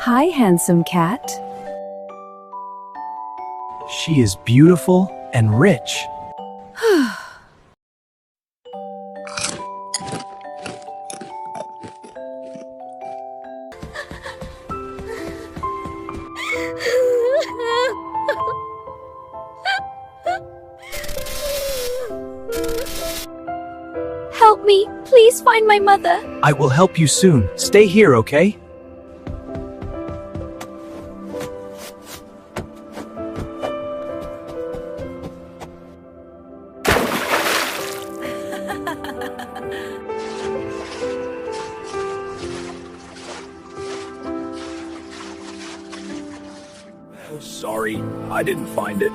Hi, handsome cat. She is beautiful and rich. Help me. Please find my mother. I will help you soon. Stay here, okay? Sorry, I didn't find it.